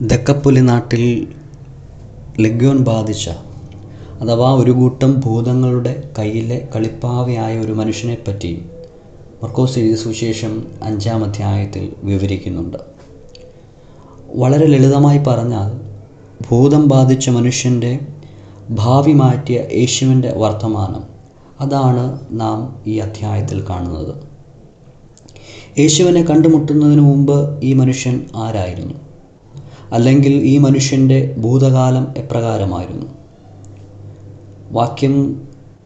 ദക്കപ്പുലി നാട്ടിൽ ലഗ്യോൻ ബാധിച്ച അഥവാ ഒരു കൂട്ടം ഭൂതങ്ങളുടെ കയ്യിലെ കളിപ്പാവയായ ഒരു മനുഷ്യനെപ്പറ്റി മർക്കോസ് എഴുതിയ സുവിശേഷം 5-ാം അധ്യായത്തിൽ വിവരിക്കുന്നുണ്ട്. വളരെ ലളിതമായി പറഞ്ഞാൽ, ഭൂതം ബാധിച്ച മനുഷ്യൻ്റെ ഭാവി മാറ്റിയ യേശുവിൻ്റെ വർത്തമാനം, അതാണ് നാം ഈ അധ്യായത്തിൽ കാണുന്നത്. യേശുവിനെ കണ്ടുമുട്ടുന്നതിന് മുമ്പ് ഈ മനുഷ്യൻ ആരായിരുന്നു? അല്ലെങ്കിൽ ഈ മനുഷ്യൻ്റെ ഭൂതകാലം എപ്രകാരമായിരുന്നു? വാക്യം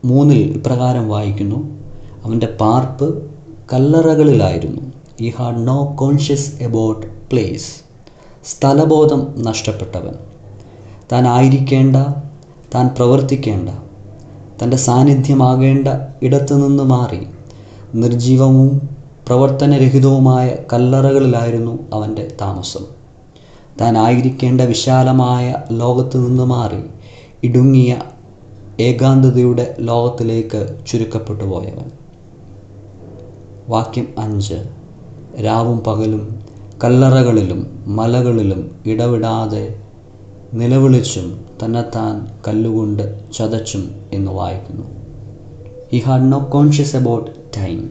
3 ഇപ്രകാരം വായിക്കുന്നു: അവൻ്റെ പാർപ്പ് കല്ലറകളിലായിരുന്നു. He had no conscious about place. സ്ഥലബോധം നഷ്ടപ്പെട്ടവൻ. താൻ ആയിരിക്കേണ്ട, താൻ പ്രവർത്തിക്കേണ്ട, തൻ്റെ സാന്നിധ്യമാകേണ്ട ഇടത്തു നിന്ന് മാറി നിർജീവവും പ്രവർത്തനരഹിതവുമായ കല്ലറകളിലായിരുന്നു അവൻ്റെ താമസം. താൻ ആയിരിക്കേണ്ട വിശാലമായ ലോകത്തു നിന്ന് മാറി ഇടുങ്ങിയ ഏകാന്തതയുടെ ലോകത്തിലേക്ക് ചുരുക്കപ്പെട്ടു പോയവൻ. വാക്യം 5: രാവും പകലും കല്ലറകളിലും മലകളിലും ഇടവിടാതെ നിലവിളിച്ചും തന്നെത്താൻ കല്ലുകൊണ്ട് ചതച്ചും എന്ന് വായിക്കുന്നു. He had no conscious about time.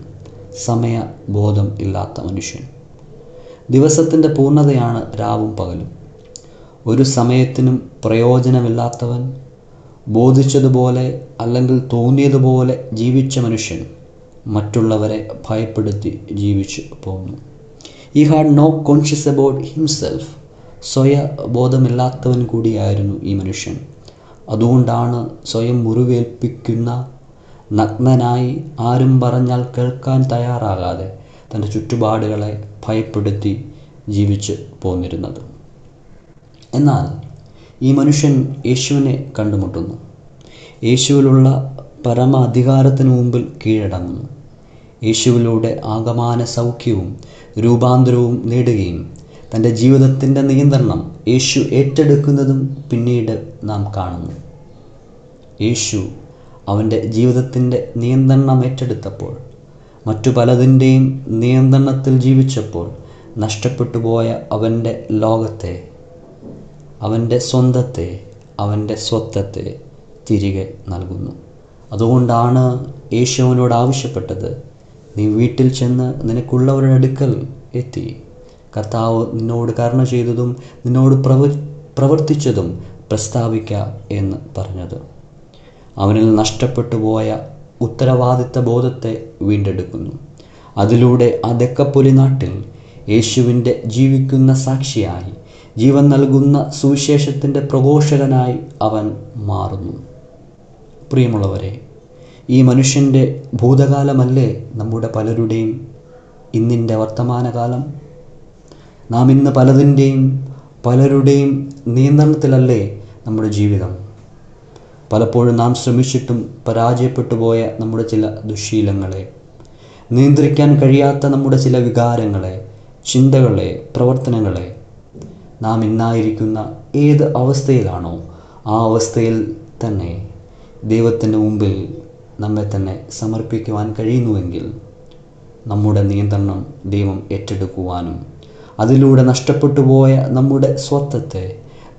സമയബോധം ഇല്ലാത്ത മനുഷ്യൻ. ദിവസത്തിൻ്റെ പൂർണ്ണതയാണ് രാവും പകലും. ഒരു സമയത്തിനും പ്രയോജനമില്ലാത്തവൻ, ബോധിച്ചതുപോലെ അല്ലെങ്കിൽ തോന്നിയതുപോലെ ജീവിച്ച മനുഷ്യൻ മറ്റുള്ളവരെ ഭയപ്പെടുത്തി ജീവിച്ചു പോന്നു. He had no conscious about himself. സ്വയബോധമില്ലാത്തവൻ കൂടിയായിരുന്നു ഈ മനുഷ്യൻ. അതുകൊണ്ടാണ് സ്വയം മുറിവേൽപ്പിക്കുന്ന, നഗ്നനായി ആരും പറഞ്ഞാൽ കേൾക്കാൻ തയ്യാറാകാതെ തൻ്റെ ചുറ്റുപാടുകളെ ഭയപ്പെടുത്തി ജീവിച്ച് പോന്നിരുന്നത്. എന്നാൽ ഈ മനുഷ്യൻ യേശുവിനെ കണ്ടുമുട്ടുന്നു. യേശുവിലുള്ള പരമ അധികാരത്തിന് മുമ്പിൽ കീഴടങ്ങുന്നു. യേശുവിലൂടെ ആകമാന സൗഖ്യവും രൂപാന്തരവും നേടുകയും തൻ്റെ ജീവിതത്തിൻ്റെ നിയന്ത്രണം യേശു ഏറ്റെടുക്കുന്നതും പിന്നീട് നാം കാണുന്നു. യേശു അവൻ്റെ ജീവിതത്തിൻ്റെ നിയന്ത്രണം ഏറ്റെടുത്തപ്പോൾ, മറ്റു പലതിൻ്റെയും നിയന്ത്രണത്തിൽ ജീവിച്ചപ്പോൾ നഷ്ടപ്പെട്ടു പോയ അവൻ്റെ ലോകത്തെ, അവൻ്റെ സ്വന്തത്തെ, അവൻ്റെ സ്വത്വത്തെ തിരികെ നൽകുന്നു. അതുകൊണ്ടാണ് യേശുവിനോട് ആവശ്യപ്പെട്ടത്: നീ വീട്ടിൽ ചെന്ന് നിനക്കുള്ളവരുടെ അടുക്കൽ എത്തി കർത്താവ് നിന്നോട് കരുണ ചെയ്തതും നിന്നോട് പ്രവർത്തിച്ചതും പ്രസ്താവിക്ക എന്ന് പറഞ്ഞത്. അവനിൽ നഷ്ടപ്പെട്ടു പോയ ഉത്തരവാദിത്ത ബോധത്തെ വീണ്ടെടുക്കുന്നു. അതിലൂടെ ആ ദക്കപ്പൊലി നാട്ടിൽ യേശുവിൻ്റെ ജീവിക്കുന്ന സാക്ഷിയായി, ജീവൻ നൽകുന്ന സുവിശേഷത്തിൻ്റെ പ്രഘോഷകനായി അവൻ മാറുന്നു. പ്രിയമുള്ളവരെ, ഈ മനുഷ്യൻ്റെ ഭൂതകാലമല്ലേ നമ്മുടെ പലരുടെയും ഇന്നിൻ്റെ വർത്തമാനകാലം? നാം ഇന്ന് പലരുടെയും നിയന്ത്രണത്തിലല്ലേ നമ്മുടെ ജീവിതം? പലപ്പോഴും നാം ശ്രമിച്ചിട്ടും പരാജയപ്പെട്ടു പോയ നമ്മുടെ ചില ദുശ്ശീലങ്ങളെ, നിയന്ത്രിക്കാൻ കഴിയാത്ത നമ്മുടെ ചില വികാരങ്ങളെ, ചിന്തകളെ, പ്രവർത്തനങ്ങളെ, നാം ഇന്നായിരിക്കുന്ന ഏത് അവസ്ഥയിലാണോ ആ അവസ്ഥയിൽ തന്നെ ദൈവത്തിൻ്റെ മുമ്പിൽ നമ്മെ തന്നെ സമർപ്പിക്കുവാൻ കഴിയുന്നുവെങ്കിൽ നമ്മുടെ നിയന്ത്രണം ദൈവം ഏറ്റെടുക്കുവാനും അതിലൂടെ നഷ്ടപ്പെട്ടു പോയ നമ്മുടെ സ്വത്വത്തെ,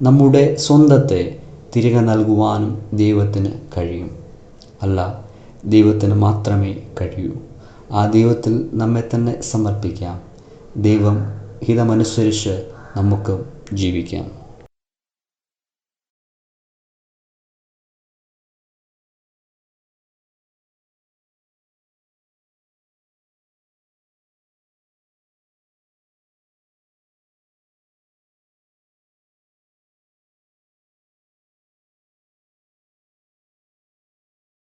നമ്മുടെ സ്വന്തത്തെ തിരികെ നൽകുവാനും ദൈവത്തിന് കഴിയും. അല്ല, ദൈവത്തിന് മാത്രമേ കഴിയൂ. ആ ദൈവത്തിൽ നമ്മെ തന്നെ സമർപ്പിക്കാം. ദൈവം ഹിതമനുസരിച്ച് നമുക്ക് ജീവിക്കാം.